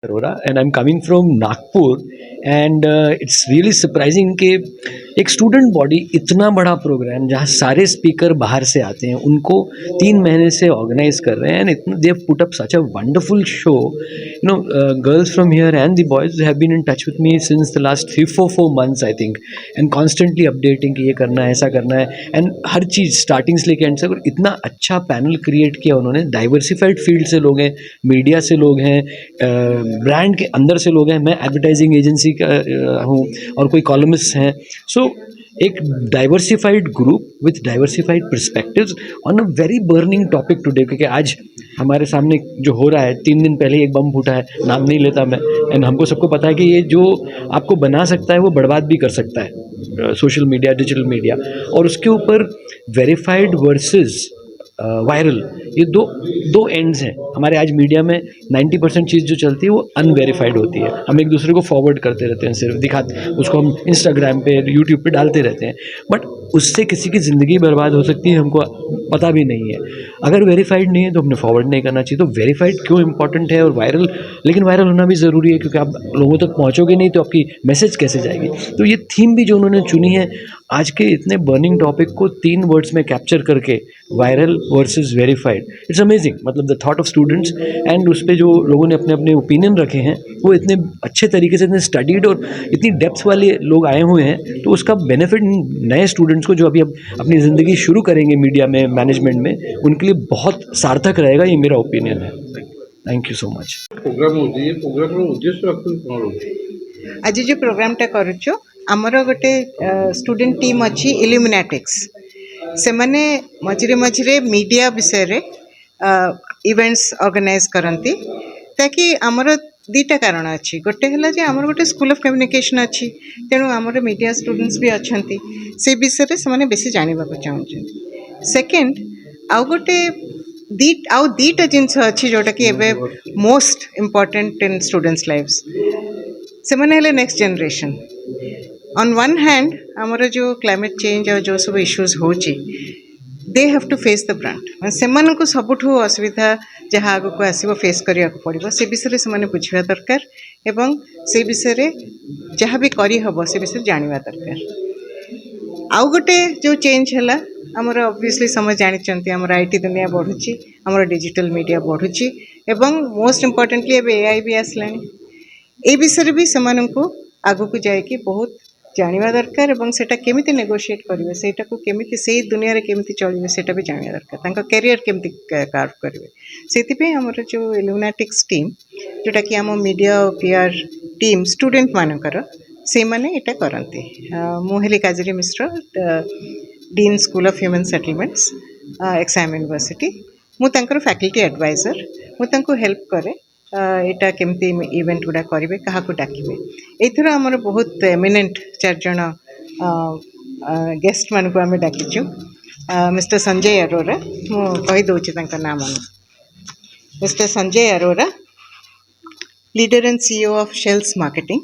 Arora and I'm coming from Nagpur and it's really surprising कि एक student body इतना बड़ा प्रोग्राम जहाँ सारे स्पीकर बाहर से आते हैं उनको 3 महीने से ऑर्गेनाइज कर रहे हैं and they have put up such a wonderful show girls from here and the boys have been in touch with me since the last 3-4 months I think and constantly updating कि ये करना है ऐसा करना है एंड हर चीज़ स्टार्टिंग से लेकर and तक और इतना अच्छा पैनल क्रिएट किया उन्होंने डाइवर्सिफाइड फील्ड से लोग हैं मीडिया से लोग हैं ब्रांड के अंदर से लोग हैं मैं एडवर्टाइजिंग एजेंसी का हूँ और कोई कॉलमिस्ट हैं सो एक diversified group with diversified perspectives on a very burning topic today क्योंकि आज हमारे सामने जो हो रहा है 3 दिन पहले ही एक बम फूटा है नाम नहीं लेता मैं एंड हमको सबको पता है कि ये जो आपको बना सकता है वो बर्बाद भी कर सकता है सोशल मीडिया डिजिटल मीडिया और उसके ऊपर वेरीफाइड वर्सेस वायरल ये दो एंड्स हैं हमारे आज मीडिया में 90% चीज़ जो चलती है वो अनवेरीफाइड होती है हम एक दूसरे को फॉरवर्ड करते रहते हैं सिर्फ दिखाते उसको हम इंस्टाग्राम पे यूट्यूब पे डालते रहते हैं बट उससे किसी की ज़िंदगी बर्बाद हो सकती है हमको पता भी नहीं है अगर वेरीफाइड नहीं है तो हमने फॉरवर्ड नहीं करना चाहिए तो वेरीफाइड क्यों इंपॉर्टेंट है और वायरल लेकिन वायरल होना भी ज़रूरी है क्योंकि आप लोगों तक पहुँचोगे नहीं तो आपकी मैसेज कैसे जाएगी तो ये थीम भी जो उन्होंने चुनी है आज के इतने बर्निंग टॉपिक को 3 वर्ड्स में कैप्चर करके viral versus verified it's amazing मतलब the thought of students and उस पर जो लोगों ने अपने अपने ओपिनियन रखे हैं वो इतने अच्छे तरीके से इतने स्टडीड और इतनी डेप्थ वाले लोग आए हुए हैं तो उसका बेनिफिट नए स्टूडेंट्स को जो अभी अब अपनी ज़िंदगी शुरू करेंगे मीडिया में मैनेजमेंट में उनके लिए बहुत सार्थक रहेगा ये मेरा ओपिनियन है थैंक यू सो मच आज जो प्रोग्रामटा करुचु आमर गोटे स्टूडेंट टीम अच्छी इल्यूमिनाटिक्स से माने मझिरे मझिरे मीडिया विषय रे इवेंट्स ऑर्गेनाइज करती ताकि आमर दीटा कारण अच्छी गोटे है जे आमर गोटे स्कूल ऑफ कम्युनिकेशन अच्छी तेणु आमर मीडिया स्टूडेंट्स भी अच्छा से विषय से माने बेसी जानिबा को चाहूँ सेकेंड आउ गोटे आउ दीटा जिनस अच्छी जोटा कि एबे most important in students lifes से माने हेले next generation on one hand आमर जो क्लाइमेट चेंज और जो सब इश्यूज हो they have to face the brunt से सबुठ असुविधा जहाँ आग को आसो फेस करने को पड़ो से विषय से बुझा दरकार एवं से विषय जहाँ भी करहब से विषय जानवा दरकार आउ गोटे जो चेंज है आमर ऑब्वियसली समझ जानते आमर आईटी दुनिया बढ़ुची आमर डिजिटल मीडिया बढ़ुची एवं मोस्ट इम्पोर्टेंटली एबे एआई भी आसलानी ए विषय भी से आग को जाकि बहुत जानवा दरकार और सेटा केमिति नेगोशिएट करेंगे सेटा को केमिति से दुनिया रे केमिति चलिए सेटा भी जानवा दरकार तांका कैरियर केमिति कार्व करेंगे से आमर जो इल्यूमिनाटिक्स टीम जोटा कि आम मीडिया और पीआर टीम स्टूडेंट मानकर से माने एटा करती मुहेली Kajari Mishra dean school of human settlements XIM university मुझे फैकल्टी एडवाइजर मुझे हेल्प करे एटा केमती इवेंट गुड़ा करेंगे क्या डाकिबे एथर आमर बहुत एमिनेंट 4 जन गेस्ट मान को आम डाकिचु मिस्टर संजय अरोरा मु कहीदे नाम mister Sanjay Arora leader and CEO of shells marketing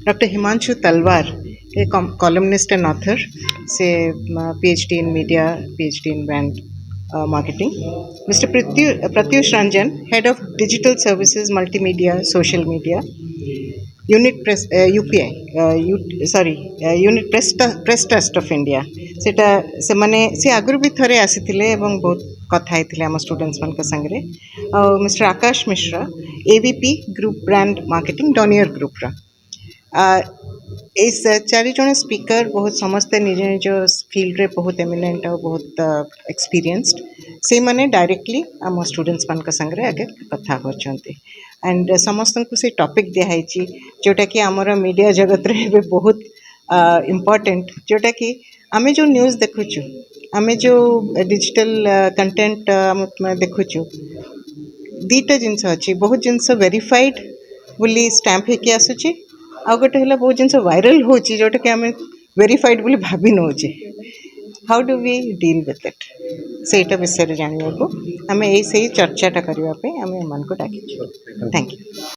doctor Himanshu तलवार ए कॉलमनिस्ट एंड ऑथर से PhD in media PhD in brand marketing, Mr. Pratyush Ranjan, Head of Digital Services, Multimedia, Social Media, Unit Press UPI, Unit Press Trust of India. सेटा से माने से आगुरी भी थरे आसी थिले एवं बहुत कथा हेतिले आम स्टूडेंट्स मान का संगरे mister Akash Mishra AVP group brand marketing Donear group रा इस 4 जन स्पीकर बहुत समस्ते निज निज फील्ड रे बहुत एमिनेंट और बहुत एक्सपीरियंस्ड से माने डायरेक्टली आम स्टूडेंट्स मान का संगरे आगे कथा होचंती एंड समस्त को से टॉपिक दिखाई जोटा कि आमर मीडिया जगत रे बहुत इम्पोर्टेंट जोटा कि आमे जो न्यूज़ देखुचु आमे जो डिजिटल कंटेंट देखुचु दीटा जिनस अच्छी बहुत जिनस वेरीफाइड बोली स्टैंप होके आसुची आ गोटे है बहुत जिन वायरल हो जोटा कि आम वेरीफाइड बोली भाभी नौचे how do we deal with it सेटा विषय जानवा को आम यही चर्चाटा करने आम एम को डाक थैंक यू।